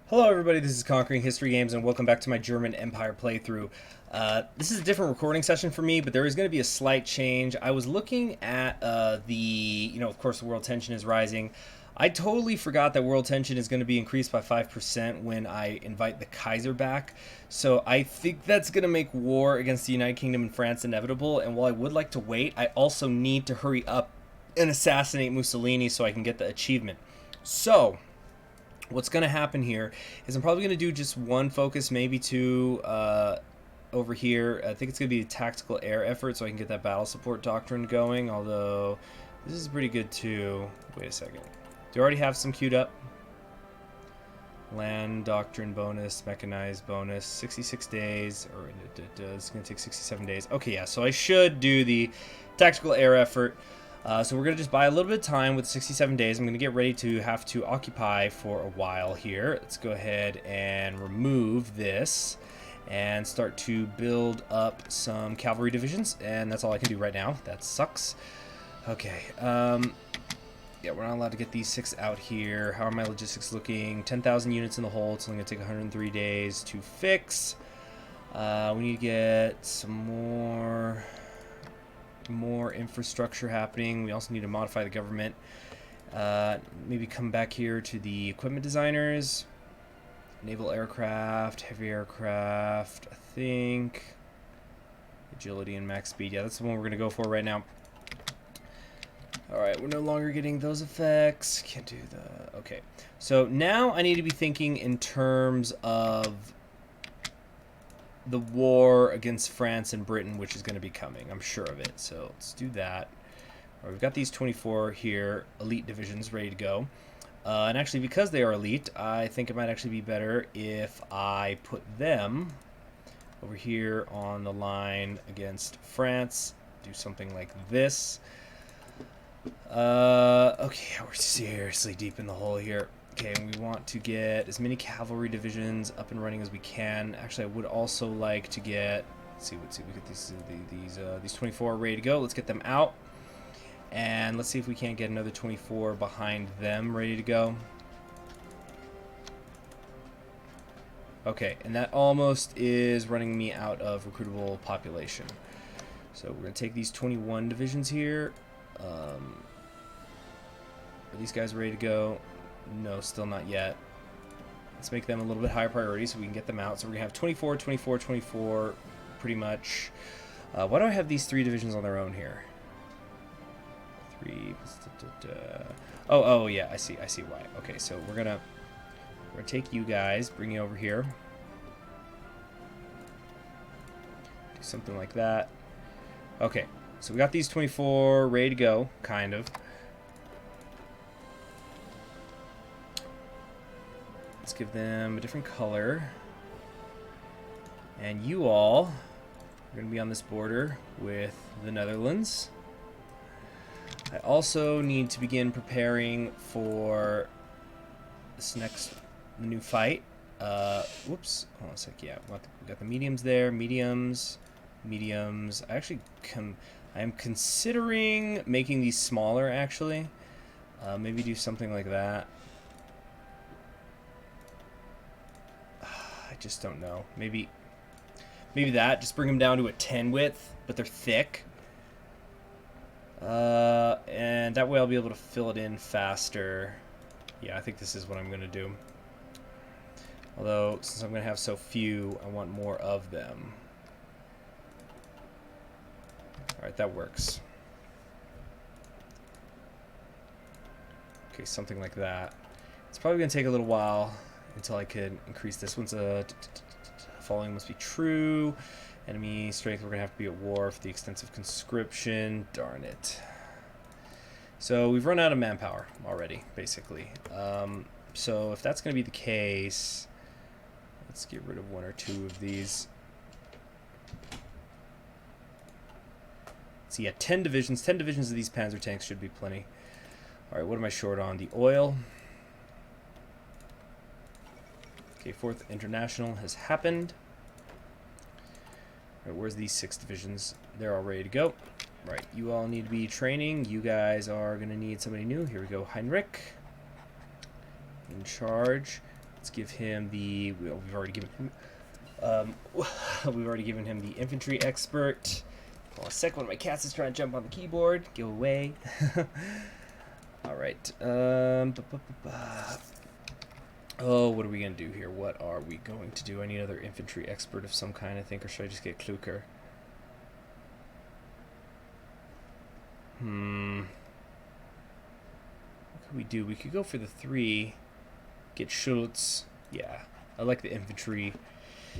Hello everybody, this is Conquering History Games and welcome back to my German Empire playthrough. This is a different recording session for me, but there is going to be a slight change. I was looking at of course the world tension is rising. I totally forgot that world tension is going to be increased by 5% when I invite the Kaiser back. So I think that's going to make war against the United Kingdom and France inevitable, and while I would like to wait, I also need to hurry up and assassinate Mussolini so I can get the achievement. So what's going to happen here is I'm probably going to do just one focus, maybe two over here. I think it's going to be a tactical air effort so I can get that battle support doctrine going, although this is pretty good too. Wait a second. Do I already have some queued up? Land doctrine bonus, mechanized bonus, 66 days, or it's going to take 67 days. Okay, yeah, so I should do the tactical air effort. So we're going to just buy a little bit of time with 67 days. I'm going to get ready to have to occupy for a while here. Let's go ahead and remove this and start to build up some cavalry divisions. And that's all I can do right now. That sucks. Okay. Yeah, we're not allowed to get these 6 out here. How are my logistics looking? 10,000 units in the hole. It's only going to take 103 days to fix. We need to get some more infrastructure happening. We also need to modify the government. Maybe come back here to the equipment designers. Naval aircraft, heavy aircraft, I think. Agility and max speed. Yeah, that's the one we're going to go for right now. Alright, we're no longer getting those effects. Can't do the... Okay. So now I need to be thinking in terms of the war against France and Britain, which is going to be coming. I'm sure of it. So let's do that. Right, we've got these 24 here, elite divisions, ready to go. And actually, because they are elite, I think it might actually be better if I put them over here on the line against France. Do something like this. Okay, we're seriously deep in the hole here. Okay, and we want to get as many cavalry divisions up and running as we can. Actually, I would also like to get... Let's see, we get these 24 ready to go. Let's get them out. And let's see if we can't get another 24 behind them ready to go. Okay, and that almost is running me out of recruitable population. So we're going to take these 21 divisions here. Are these guys ready to go? No, still not yet. Let's make them a little bit higher priority so we can get them out. So we're going to have 24, 24, 24, pretty much. Why do I have these 3 divisions on their own here? 3... Oh, yeah, I see why. Okay, so we're gonna take you guys, bring you over here. Do something like that. Okay, so we got these 24 ready to go, kind of. Let's give them a different color. And you all are going to be on this border with the Netherlands. I also need to begin preparing for this next new fight. Whoops. Hold on a sec. Yeah, we got the mediums there. Mediums. I am considering making these smaller, actually. Maybe do something like that. I just don't know. Maybe that. Just bring them down to a 10 width, but they're thick. And that way I'll be able to fill it in faster. Yeah, I think this is what I'm going to do. Although, since I'm going to have so few, I want more of them. Alright, that works. Okay, something like that. It's probably going to take a little while until I can increase this one's following must be true. Enemy strength, we're going to have to be at war for the extensive conscription. Darn it. So we've run out of manpower already, basically. So if that's going to be the case, let's get rid of 1 or 2 of these. So yeah, 10 divisions. 10 divisions of these Panzer tanks should be plenty. Alright, what am I short on? The oil. Okay, 4th International has happened. Right, where's these 6 divisions? They're all ready to go. Right, you all need to be training. You guys are going to need somebody new. Here we go, Heinrich. In charge. Let's give him the. We've already given him. We've already given him the infantry expert. Hold on a second, one of my cats is trying to jump on the keyboard. Go away. All right. Oh, what are we going to do here? What are we going to do? I need another infantry expert of some kind, I think, or should I just get Kluker? What could we do? We could go for the 3. Get Schultz. Yeah, I like the infantry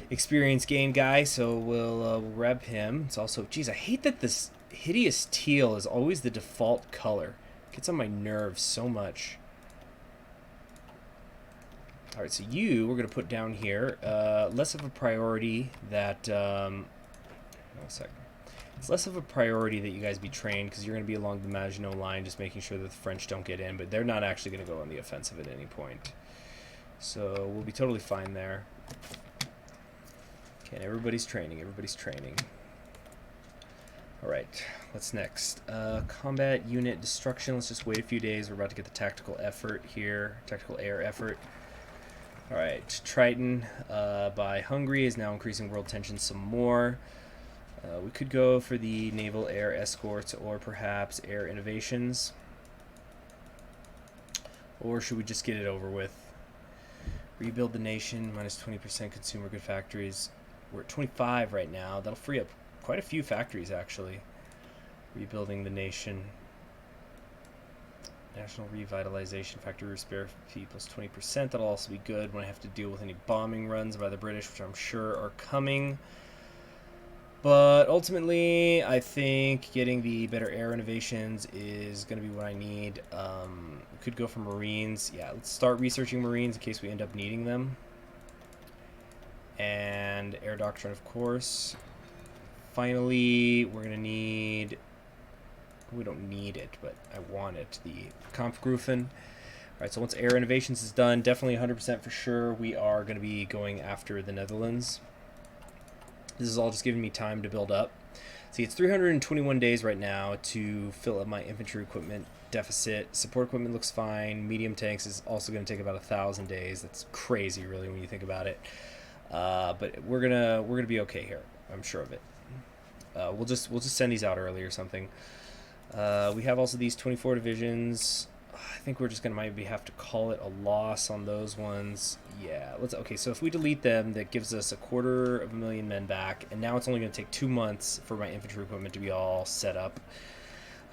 experience gain guy, so we'll grab him. It's also, geez, I hate that this hideous teal is always the default color. It gets on my nerves so much. All right, so you we're gonna put down here. Less of a priority that. One second. It's less of a priority that you guys be trained because you're gonna be along the Maginot Line, just making sure that the French don't get in. But they're not actually gonna go on the offensive at any point, so we'll be totally fine there. Okay, everybody's training. Everybody's training. All right, what's next? Combat unit destruction. Let's just wait a few days. We're about to get the tactical effort here. Tactical air effort. All right, Triton by Hungary is now increasing world tension some more. We could go for the naval air escorts or perhaps air innovations. Or should we just get it over with? Rebuild the nation, minus 20% consumer good factories. We're at 25 right now. That'll free up quite a few factories, actually. Rebuilding the nation. National revitalization factory repair fee plus 20%. That'll also be good when I have to deal with any bombing runs by the British, which I'm sure are coming. But ultimately, I think getting the better air innovations is going to be what I need. We could go for Marines. Yeah, let's start researching Marines in case we end up needing them. And air doctrine, of course. Finally, we're going to need... We don't need it, but I want it. The Kampfgruppen. All right, so once air innovations is done, definitely 100% for sure, we are going to be going after the Netherlands. This is all just giving me time to build up. See, it's 321 days right now to fill up my infantry equipment deficit. Support equipment looks fine. Medium tanks is also going to take about 1,000 days. That's crazy, really, when you think about it. But we're gonna be okay here. I'm sure of it. We'll just send these out early or something. We have also these 24 divisions. I think we're just gonna maybe have to call it a loss on those ones. Yeah, okay, so if we delete them, that gives us 250,000 men back, and now it's only gonna take 2 months for my infantry equipment to be all set up.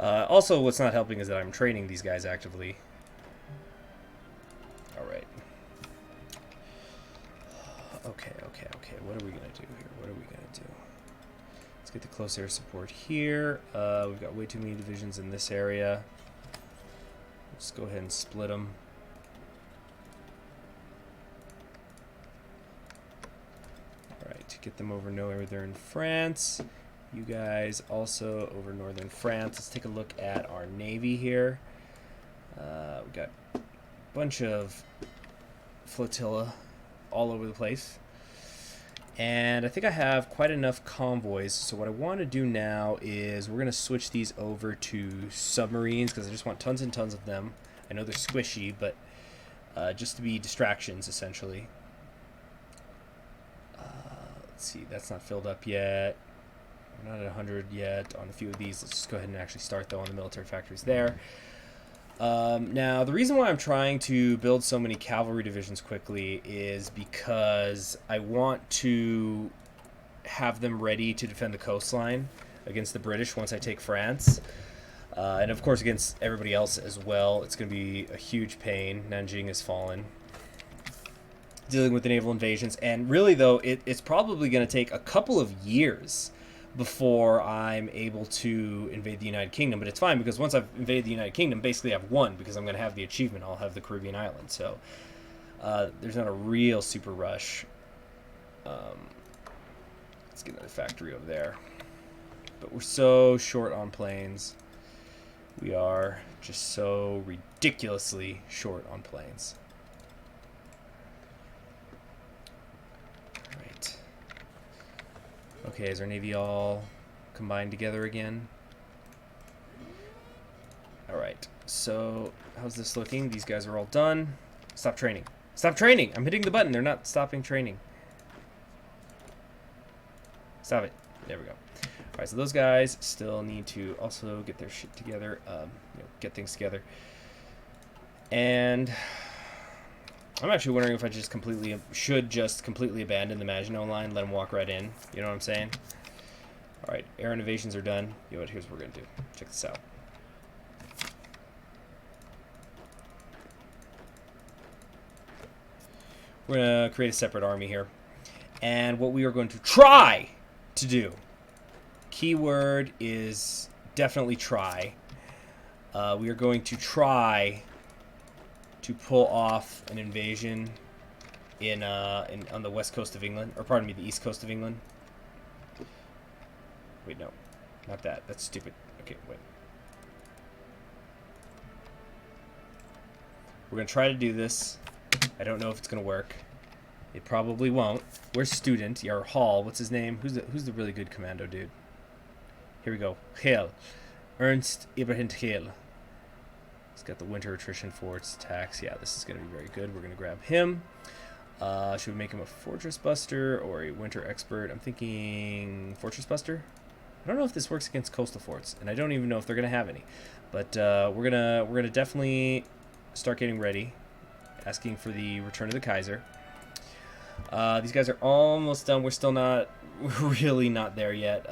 Also, what's not helping is that I'm training these guys actively. All right. Okay. What are we gonna do here? What are we gonna do? Let's get the close air support here. We've got way too many divisions in this area. Let's go ahead and split them. Alright, get them over northern France. You guys also over northern France. Let's take a look at our navy here. We've got a bunch of flotilla all over the place. And I think I have quite enough convoys, so what I want to do now is we're going to switch these over to submarines because I just want tons and tons of them. I know they're squishy, but just to be distractions, essentially. Let's see, that's not filled up yet. We're not at 100 yet on a few of these. Let's just go ahead and actually start, though, on the military factories there. Now, the reason why I'm trying to build so many cavalry divisions quickly is because I want to have them ready to defend the coastline against the British once I take France. And, of course, against everybody else as well. It's going to be a huge pain. Nanjing has fallen. Dealing with the naval invasions. And really, though, it's probably going to take a couple of years before I'm able to invade the United Kingdom. But it's fine, because once I've invaded the United Kingdom, basically I've won, because I'm going to have the achievement. I'll have the Caribbean islands. So there's not a real super rush. Let's get another factory over there. But we're so short on planes. We are just so ridiculously short on planes. Alright. Okay, is our Navy all combined together again? Alright, so how's this looking? These guys are all done. Stop training. Stop training. I'm hitting the button. They're not stopping training. Stop it. There we go. All right, so those guys still need to also get their shit together, get things together. And I'm actually wondering if I should just completely abandon the Maginot line, let them walk right in. You know what I'm saying? All right, air innovations are done. You know what? Here's what we're gonna do. Check this out. We're gonna create a separate army here, and what we are going to try to do. Keyword is definitely try. We are going to try to pull off an invasion on the west coast of England, or pardon me, the east coast of England. Wait, no, not that. That's stupid. Okay, wait. We're gonna try to do this. I don't know if it's gonna work. It probably won't. Where's student? Or Hall? What's his name? Who's the really good commando dude? Here we go. Hill. Ernst Ibrahim Hill. He's got the winter attrition for its attacks. Yeah, this is going to be very good. We're going to grab him. Should we make him a fortress buster or a winter expert? I'm thinking fortress buster. I don't know if this works against coastal forts, and I don't even know if they're going to have any. But we're gonna definitely start getting ready, asking for the return of the Kaiser. These guys are almost done. We're still not really not there yet.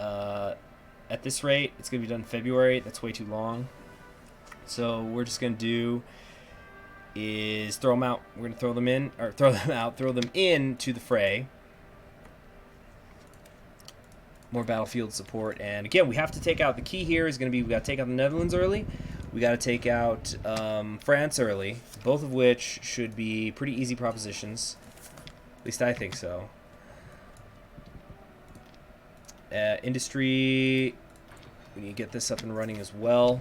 At this rate, it's going to be done in February. That's way too long. So we're just going to do is throw them out. We're going to throw them in, or throw them out, throw them into the fray. More battlefield support. And again, we have to take out, the key here is going to be, we got to take out the Netherlands early. We got to take out France early, both of which should be pretty easy propositions. At least I think so. Industry, we need to get this up and running as well.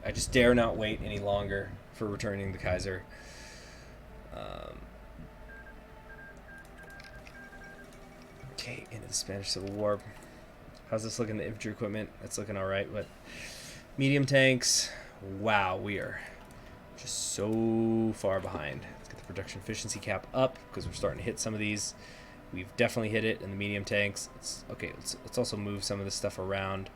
I just dare not wait any longer for returning the Kaiser. Okay, into the Spanish Civil War. How's this looking, the infantry equipment? That's looking alright, but medium tanks, wow, we are just so far behind. Let's get the production efficiency cap up because we're starting to hit some of these. We've definitely hit it in the medium tanks. Let's also move some of this stuff around.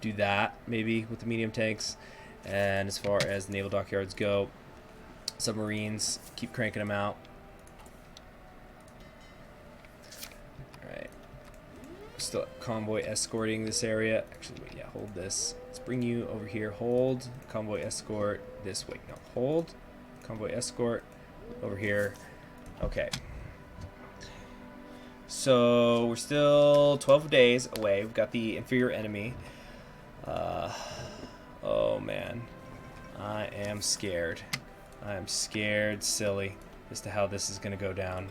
Do that maybe with the medium tanks. And as far as the naval dockyards go, submarines, keep cranking them out. Alright. Still convoy escorting this area. Actually, wait, yeah, hold this. Let's bring you over here. Hold. Convoy escort. This. Wait, no. Hold. Convoy escort. Over here. Okay. So we're still 12 days away. We've got the inferior enemy. Oh man, I am scared. I am scared silly as to how this is going to go down.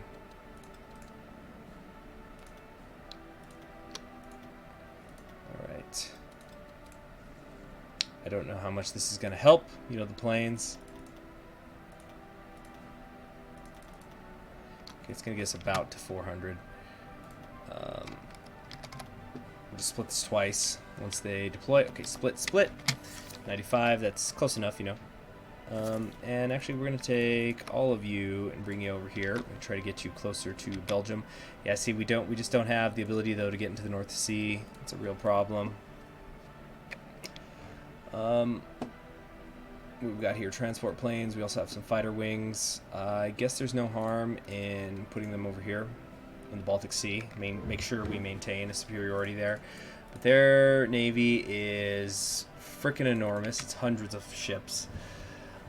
Alright. I don't know how much this is going to help. You know, the planes. Okay, it's going to get us about to 400. We'll just split this twice once they deploy. Okay, split. 95, that's close enough, you know. And actually, we're going to take all of you and bring you over here. We're going to try to get you closer to Belgium. Yeah, see, we just don't have the ability, though, to get into the North Sea. It's a real problem. We've got here transport planes. We also have some fighter wings. I guess there's no harm in putting them over here in the Baltic Sea. Make sure we maintain a superiority there. But their navy is freaking enormous. It's hundreds of ships.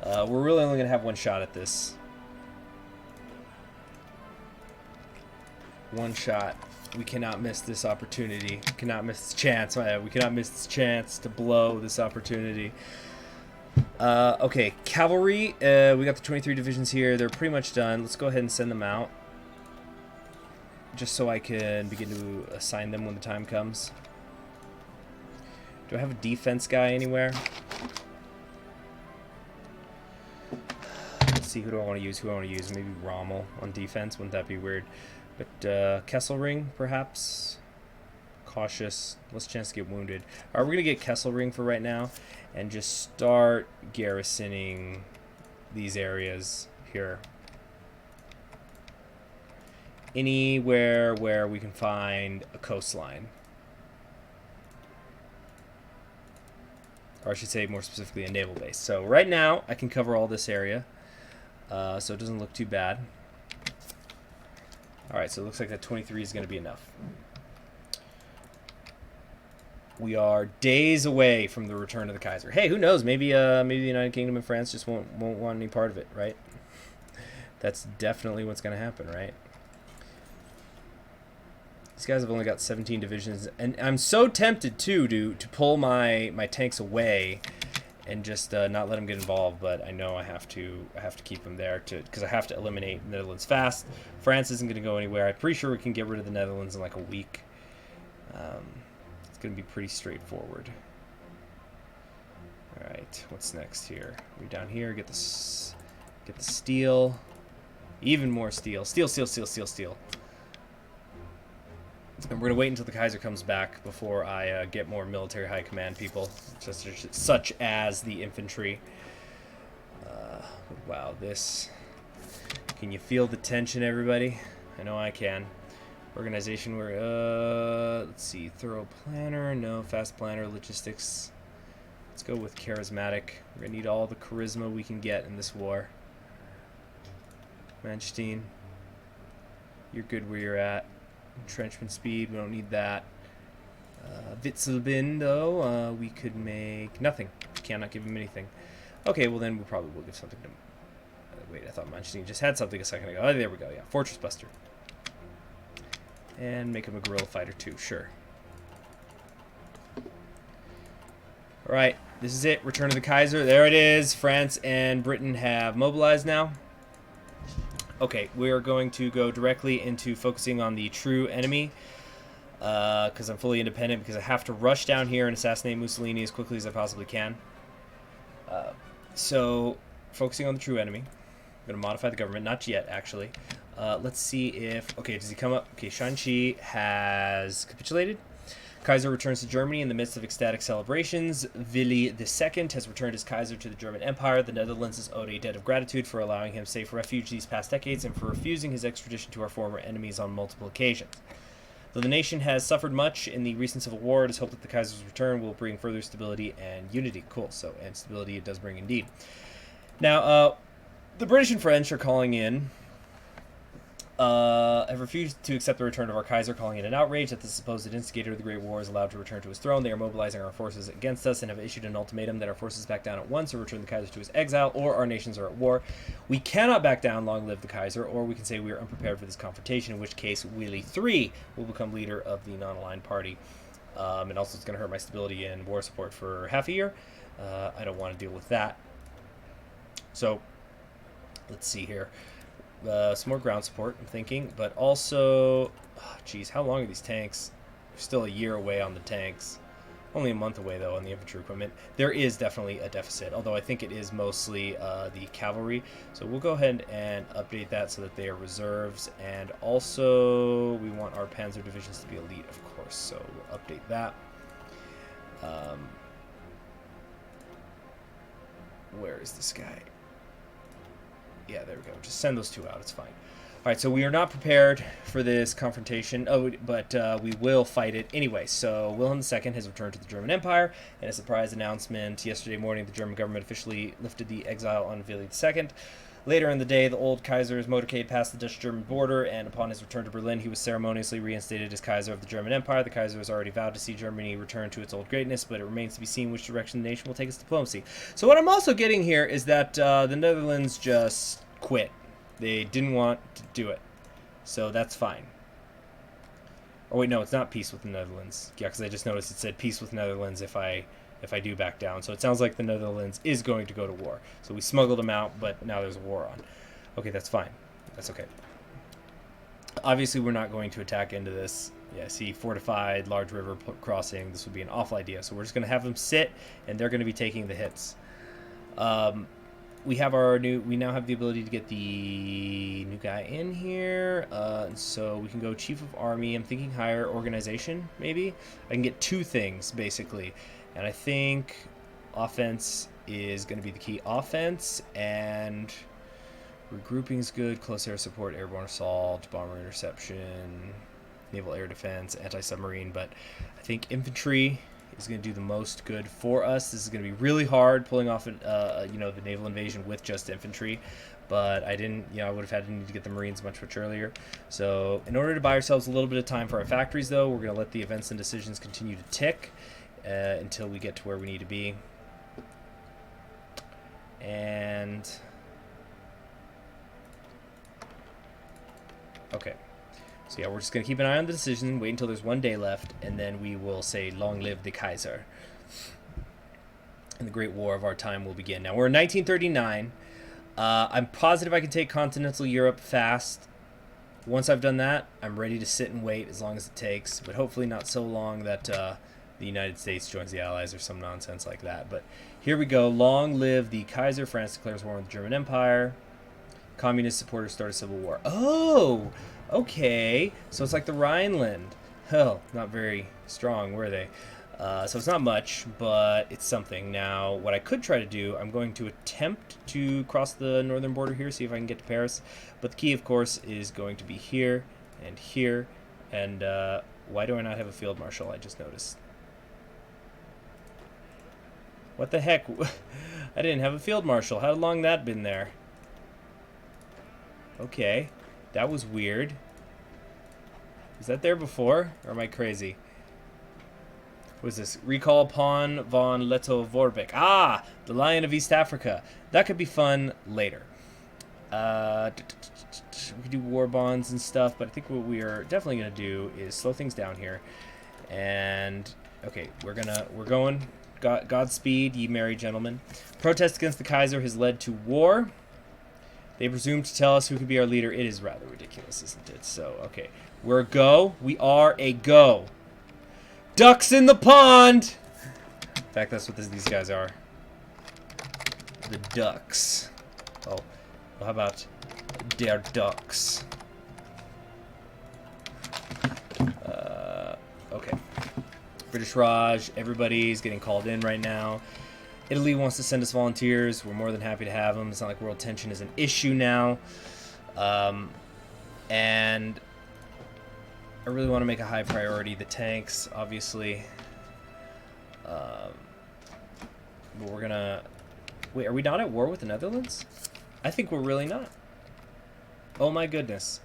We're really only going to have one shot at this. One shot. We cannot miss this opportunity. We cannot miss this chance. We cannot miss this chance to blow this opportunity. Okay, cavalry. We got the 23 divisions here. They're pretty much done. Let's go ahead and send them out. Just so I can begin to assign them when the time comes. Do I have a defense guy anywhere? Let's see, who do I want to use? Maybe Rommel on defense. Wouldn't that be weird? But Kesselring, perhaps? Cautious. Less chance to get wounded. Alright, we're going to get Kesselring for right now. And just start garrisoning these areas. here. Anywhere where we can find a coastline. Or I should say more specifically a naval base. So right now I can cover all this area. So it doesn't look too bad. Alright, so it looks like that 23 is going to be enough. We are days away from the return of the Kaiser. Hey, who knows? Maybe the United Kingdom and France just won't want any part of it, right? That's definitely what's going to happen, right? These guys have only got 17 divisions, and I'm so tempted too to pull my tanks away and just not let them get involved. But I know I have to keep them there because I have to eliminate the Netherlands fast. France isn't going to go anywhere. I'm pretty sure we can get rid of the Netherlands in like a week. It's going to be pretty straightforward. All right, what's next here? We're down here. Get the steel. Even more steel. Steel. And we're going to wait until the Kaiser comes back before I get more military high command people, such as the infantry. Wow, this... Can you feel the tension, everybody? I know I can. Organization, let's see, thorough planner, no, fast planner, logistics. Let's go with charismatic. We're going to need all the charisma we can get in this war. Manstein, you're good where you're at. Entrenchment speed, we don't need that. Witzelbin, though, we could make nothing. Cannot give him anything. Okay, well then we probably will give something to him. Wait, I thought Manstein just had something a second ago. Oh, there we go, yeah. Fortress Buster. And make him a guerrilla fighter too, sure. Alright, this is it. Return of the Kaiser. There it is. France and Britain have mobilized now. Okay, we're going to go directly into focusing on the true enemy. Because I'm fully independent, because I have to rush down here and assassinate Mussolini as quickly as I possibly can. So, focusing on the true enemy. I'm going to modify the government. Not yet, actually. Let's see if... Okay, does he come up? Okay, Shanxi has capitulated. Kaiser returns to Germany in the midst of ecstatic celebrations. Willy II has returned as Kaiser to the German Empire. The Netherlands is owed a debt of gratitude for allowing him safe refuge these past decades and for refusing his extradition to our former enemies on multiple occasions. Though the nation has suffered much in the recent civil war, it is hoped that the Kaiser's return will bring further stability and unity. Cool, so, and stability it does bring indeed. Now, the British and French are calling in... have refused to accept the return of our Kaiser, calling it an outrage that the supposed instigator of the Great War is allowed to return to his throne. They are mobilizing our forces against us and have issued an ultimatum that our forces back down at once or return the Kaiser to his exile, or our nations are at war. We cannot back down, long live the Kaiser, or we can say we are unprepared for this confrontation, in which case Willy III will become leader of the non-aligned party. And also it's going to hurt my stability and war support for half a year. I don't want to deal with that. So, let's see here. Some more ground support, I'm thinking, but also, geez, how long are these tanks? We're still a year away on the tanks. Only a month away, though, on the infantry equipment. There is definitely a deficit, although I think it is mostly the cavalry. So we'll go ahead and update that so that they are reserves. And also, we want our panzer divisions to be elite, of course, so we'll update that. Where is this guy? Yeah, there we go. Just send those two out. It's fine. All right, so we are not prepared for this confrontation. Oh, but we will fight it anyway. So Wilhelm II has returned to the German Empire. In a surprise announcement yesterday morning, the German government officially lifted the exile on Willy II. Later in the day, the old Kaiser's motorcade passed the Dutch-German border, and upon his return to Berlin, he was ceremoniously reinstated as Kaiser of the German Empire. The Kaiser has already vowed to see Germany return to its old greatness, but it remains to be seen which direction the nation will take its diplomacy. So what I'm also getting here is that the Netherlands just quit. They didn't want to do it. So that's fine. Oh, wait, no, it's not peace with the Netherlands. Yeah, because I just noticed it said peace with Netherlands if I do back down. So it sounds like the Netherlands is going to go to war. So we smuggled them out, but now there's a war on. Okay, that's fine. That's okay. Obviously, we're not going to attack into this. Yeah, see, fortified, large river crossing. This would be an awful idea. So we're just going to have them sit, and they're going to be taking the hits. We have we now have the ability to get the new guy in here. So we can go Chief of Army. I'm thinking higher organization, maybe. I can get two things, basically. And I think offense is going to be the key. Offense and Regrouping is good. Close air support, airborne assault, bomber interception, naval air defense, anti-submarine. But I think infantry is going to do the most good for us. This is going to be really hard pulling off, the naval invasion with just infantry. But I didn't, I would have had to need to get the Marines much earlier. So in order to buy ourselves a little bit of time for our factories, though, we're going to let the events and decisions continue to tick until we get to where we need to be. And okay, so yeah, we're just going to keep an eye on the decision, wait until there's 1 day left, and then we will say, long live the Kaiser. And the great war of our time will begin. Now, we're in 1939. I'm positive I can take continental Europe fast. Once I've done that, I'm ready to sit and wait as long as it takes, but hopefully not so long that the United States joins the Allies or some nonsense like that. But here we go. Long live the Kaiser. France declares war on the German Empire. Communist supporters start a civil war. Oh, okay. So it's like the Rhineland. Hell, not very strong, were they? So it's not much, but it's something. Now, what I could try to do, I'm going to attempt to cross the northern border here, see if I can get to Paris. But the key, of course, is going to be here and here. And why do I not have a field marshal? I just noticed. What the heck? I didn't have a field marshal. How long that been there? Okay, that was weird. Was that there before, or am I crazy? What is this? Recall upon von Leto-Vorbeck. Ah, the Lion of East Africa. That could be fun later. We could do war bonds and stuff, but I think what we are definitely going to do is slow things down here. And okay, we're going. Godspeed, ye merry gentlemen. Protest against the Kaiser has led to war. They presume to tell us who could be our leader. It is rather ridiculous, isn't it? So, okay. We're a go. We are a go. Ducks in the pond! In fact, that's what these guys are. The ducks. Oh, well, how about der ducks? Okay. British Raj, everybody's getting called in right now. Italy wants to send us volunteers. We're more than happy to have them. It's not like world tension is an issue now. And I really want to make a high priority the tanks, obviously. But we're going to... Wait, are we not at war with the Netherlands? I think we're really not. Oh my goodness.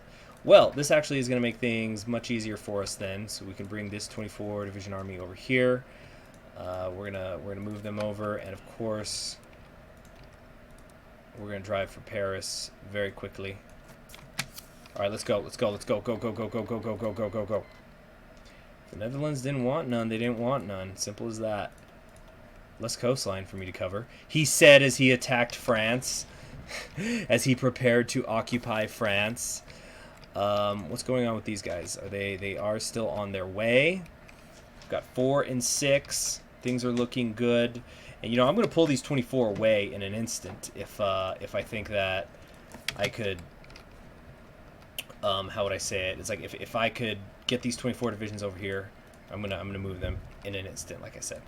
Well, this actually is going to make things much easier for us then. So we can bring this 24 Division Army over here. We're gonna move them over, and of course, we're gonna drive for Paris very quickly. All right, let's go. Go. The Netherlands didn't want none. They didn't want none. Simple as that. Less coastline for me to cover. He said as he attacked France, as he prepared to occupy France. What's going on with these guys? Are they are still on their way? We've got 4 and 6. Things are looking good. And, I'm going to pull these 24 away in an instant if I think that I could, how would I say it? It's like if I could get these 24 divisions over here, I'm gonna move them in an instant, like I said.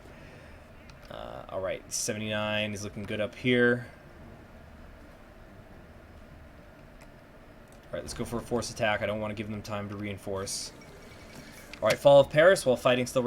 All right, 79 is looking good up here. All right, let's go for a force attack. I don't want to give them time to reinforce. All right, fall of Paris. While fighting still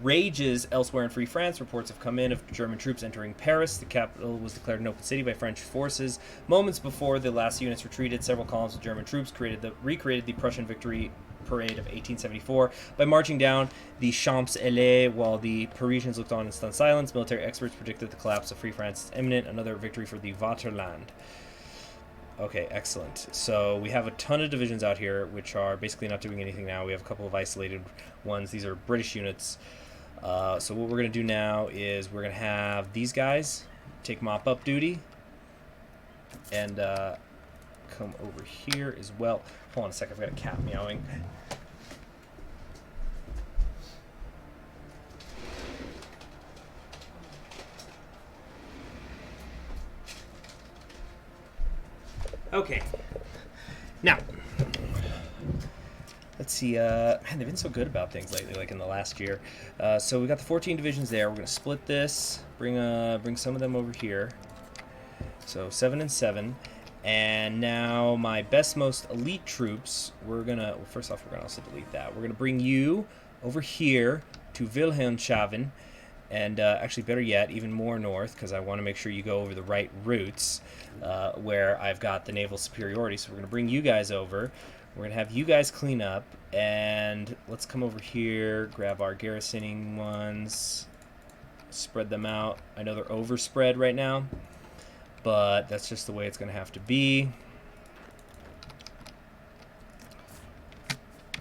rages elsewhere in Free France, reports have come in of German troops entering Paris. The capital was declared an open city by French forces. Moments before the last units retreated, several columns of German troops recreated the Prussian victory parade of 1874 by marching down the Champs-Élysées while the Parisians looked on in stunned silence. Military experts predicted the collapse of Free France is imminent. Another victory for the Vaterland. Okay, excellent. So we have a ton of divisions out here, which are basically not doing anything now. We have a couple of isolated ones. These are British units. So what we're going to do now is we're going to have these guys take mop-up duty and come over here as well. Hold on a sec, I've got a cat meowing. Okay. Now, let's see. Man, they've been so good about things lately, like in the last year. So we got the 14 divisions there. We're going to split this, bring some of them over here. So 7 and 7. And now my best, most elite troops, we're gonna, well, first off, we're gonna also delete that. We're gonna bring you over here to Wilhelmshaven, and actually, better yet, even more north, because I want to make sure you go over the right routes where I've got the naval superiority. So we're gonna bring you guys over. We're gonna have you guys clean up, and let's come over here, grab our garrisoning ones, spread them out. I know they're overspread right now, but that's just the way it's going to have to be.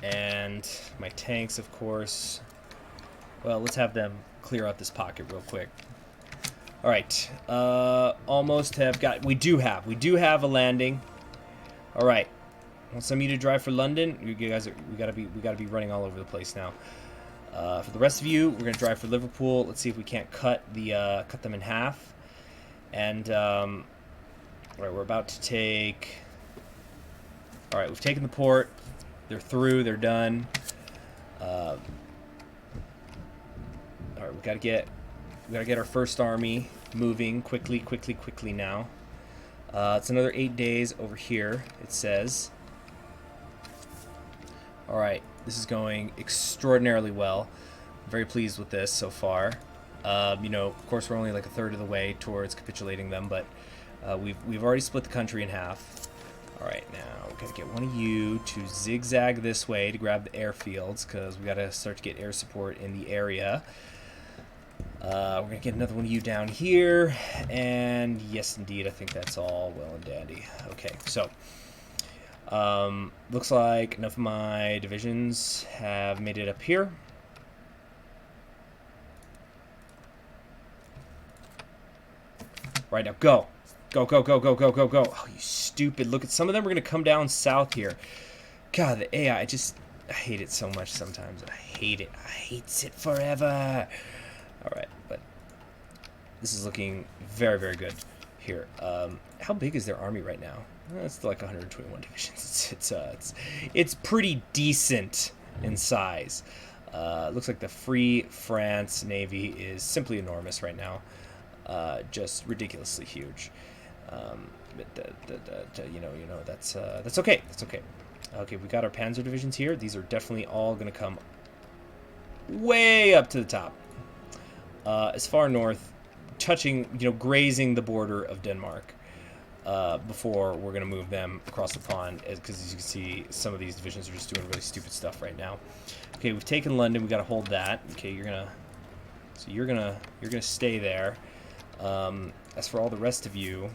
And my tanks, of course. Well, let's have them clear out this pocket real quick. All right, almost have got. We do have a landing. All right, want some of you to drive for London? You guys, we gotta be running all over the place now. For the rest of you, we're gonna drive for Liverpool. Let's see if we can't cut them in half. And, all right, we're about to take... All right, we've taken the port. They're through. They're done. All right, we gotta get our first army moving quickly now. It's another 8 days over here, it says. All right, this is going extraordinarily well. I'm very pleased with this so far. You know, of course, we're only like a third of the way towards capitulating them, but we've already split the country in half. All right, now we gotta get one of you to zigzag this way to grab the airfields, because we gotta start to get air support in the area. We're gonna get another one of you down here, and yes, indeed, I think that's all well and dandy. Okay, so looks like enough of my divisions have made it up here. Right, now go. Go. Oh, you stupid. Look, at some of them are going to come down south here. God, the AI, I hate it so much sometimes. I hate it. I hate it forever. All right, but this is looking very, very good here. How big is their army right now? It's like 121 divisions. It's pretty decent in size. Looks like the Free France Navy is simply enormous right now. Just ridiculously huge. But that's okay. That's okay. Okay, we got our Panzer divisions here. These are definitely all going to come way up to the top, as far north, touching, grazing the border of Denmark. Before we're going to move them across the pond, because as you can see, some of these divisions are just doing really stupid stuff right now. Okay, we've taken London. We got to hold that. Okay, you're gonna stay there. As for all the rest of you,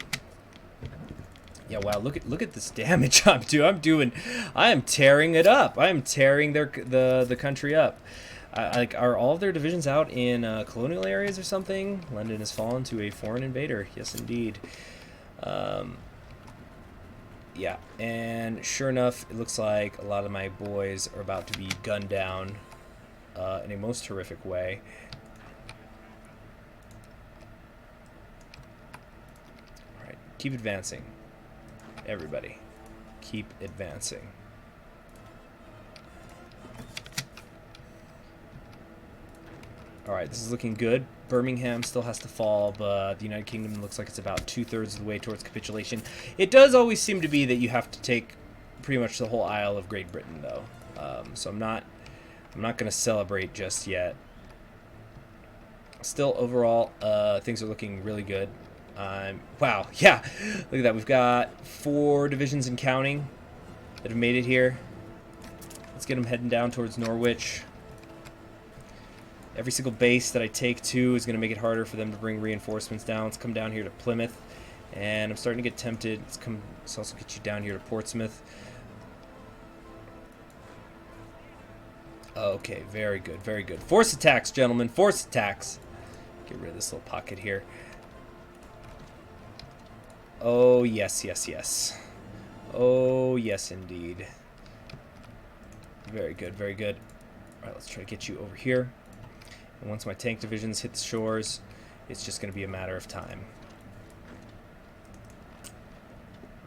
yeah, wow, look at this damage I'm doing. I am tearing it up. I am tearing the country up. Are all of their divisions out in colonial areas or something? London has fallen to a foreign invader. Yes, indeed. Yeah, and sure enough, it looks like a lot of my boys are about to be gunned down in a most horrific way. All right, keep advancing. Everybody, keep advancing. Alright, this is looking good. Birmingham still has to fall, but the United Kingdom looks like it's about 2/3 of the way towards capitulation. It does always seem to be that you have to take pretty much the whole Isle of Great Britain, though. So I'm not going to celebrate just yet. Still, overall, things are looking really good. Wow, yeah, look at that. We've got 4 divisions and counting that have made it here. Let's get them heading down towards Norwich. Every single base that I take to is going to make it harder for them to bring reinforcements down. Let's come down here to Plymouth. And I'm starting to get tempted. Let's also get you down here to Portsmouth. Okay, very good, very good. Force attacks, gentlemen, force attacks. Get rid of this little pocket here. Oh, yes, yes, yes. Oh, yes, indeed. Very good, very good. All right, let's try to get you over here. And once my tank divisions hit the shores, it's just going to be a matter of time.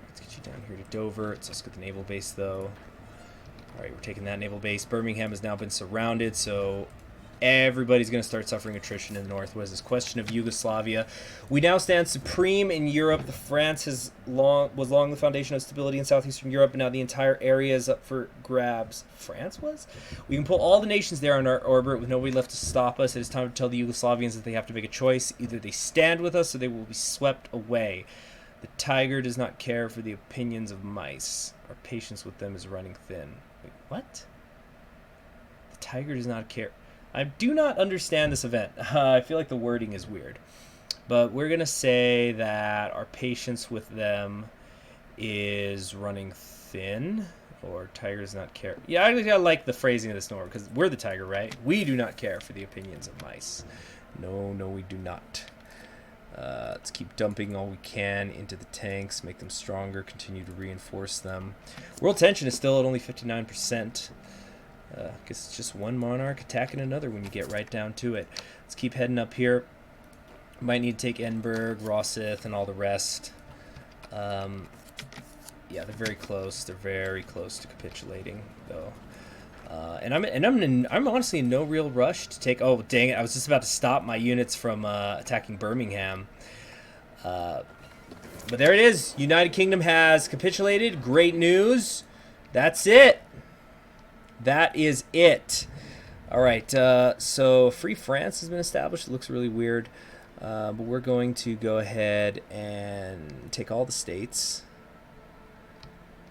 Let's get you down here to Dover. Let's also get the naval base, though. All right, we're taking that naval base. Birmingham has now been surrounded, so everybody's going to start suffering attrition in the north. Was this question of Yugoslavia? We now stand supreme in Europe. France was long the foundation of stability in southeastern Europe, and now the entire area is up for grabs. France was? We can pull all the nations there on our orbit with nobody left to stop us. It is time to tell the Yugoslavians that they have to make a choice. Either they stand with us or they will be swept away. The tiger does not care for the opinions of mice. Our patience with them is running thin. Wait, what? The tiger does not care. I do not understand this event. I feel like the wording is weird. But we're going to say that our patience with them is running thin. Or tiger does not care. Yeah, I like the phrasing of this norm because we're the tiger, right? We do not care for the opinions of mice. No, we do not. Let's keep dumping all we can into the tanks, make them stronger, continue to reinforce them. World tension is still at only 59%. Guess it's just one monarch attacking another when you get right down to it. Let's keep heading up here. Might need to take Edinburgh, Rosyth, and all the rest. Yeah, they're very close. They're very close to capitulating, though. And I'm honestly in no real rush to take. Oh dang it! I was just about to stop my units from attacking Birmingham. But there it is. United Kingdom has capitulated. Great news. That's it. That is it. All right. So Free France has been established. It looks really weird, but we're going to go ahead and take all the states.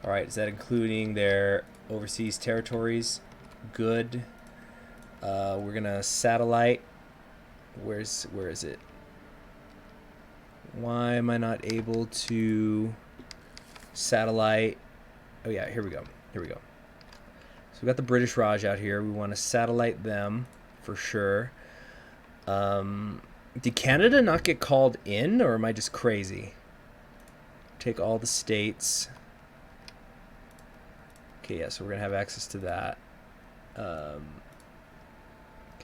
All right. Is that including their overseas territories? Good. We're gonna satellite. Where is it? Why am I not able to satellite? Oh yeah, here we go. So we got the British Raj out here. We want to satellite them for sure. Did Canada not get called in, or am I just crazy? Take all the states. Okay, yeah, so we're gonna have access to that. Can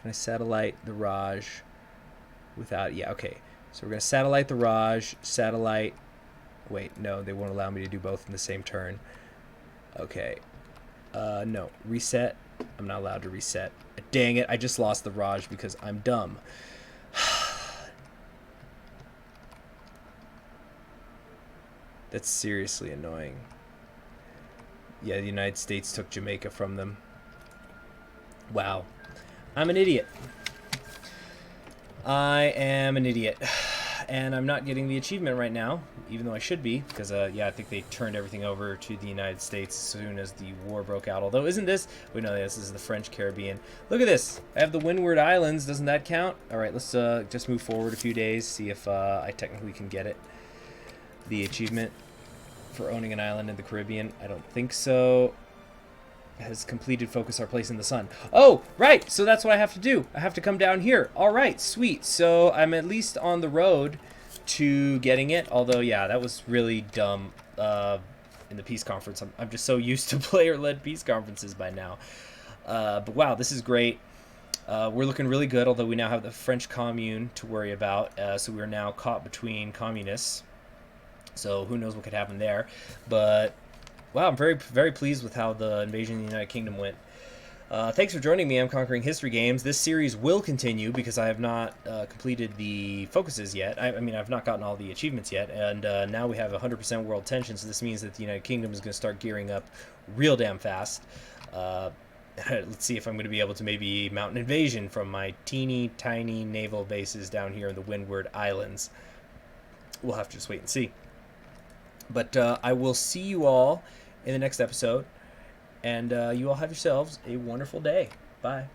I satellite the Raj without? Yeah, okay. So we're gonna satellite the Raj. Satellite. Wait, no, they won't allow me to do both in the same turn. Okay. No, reset. I'm not allowed to reset. Dang it, I just lost the Raj because I'm dumb. That's seriously annoying. Yeah, the United States took Jamaica from them. Wow. I'm an idiot. I am an idiot. And I'm not getting the achievement right now, even though I should be, because, yeah, I think they turned everything over to the United States as soon as the war broke out. Although, isn't this... Wait, no, this is the French Caribbean. Look at this. I have the Windward Islands. Doesn't that count? All right, let's just move forward a few days, see if I technically can get it. The achievement for owning an island in the Caribbean. I don't think so. Has completed focus our place in the sun. Oh, right. So that's what I have to do. I have to come down here. All right, sweet. So I'm at least on the road to getting it. Although, yeah, that was really dumb in the peace conference. I'm just so used to player-led peace conferences by now. But wow, this is great. We're looking really good, although we now have the French Commune to worry about. So we're now caught between communists. So who knows what could happen there. But wow, I'm very, very pleased with how the invasion of the United Kingdom went. Thanks for joining me. I'm Conquering History Games. This series will continue because I have not completed the focuses yet. I mean, I've not gotten all the achievements yet. And now we have 100% world tension, so this means that the United Kingdom is going to start gearing up real damn fast. Let's see if I'm going to be able to maybe mount an invasion from my teeny tiny naval bases down here in the Windward Islands. We'll have to just wait and see. But I will see you all in the next episode, and you all have yourselves a wonderful day. Bye.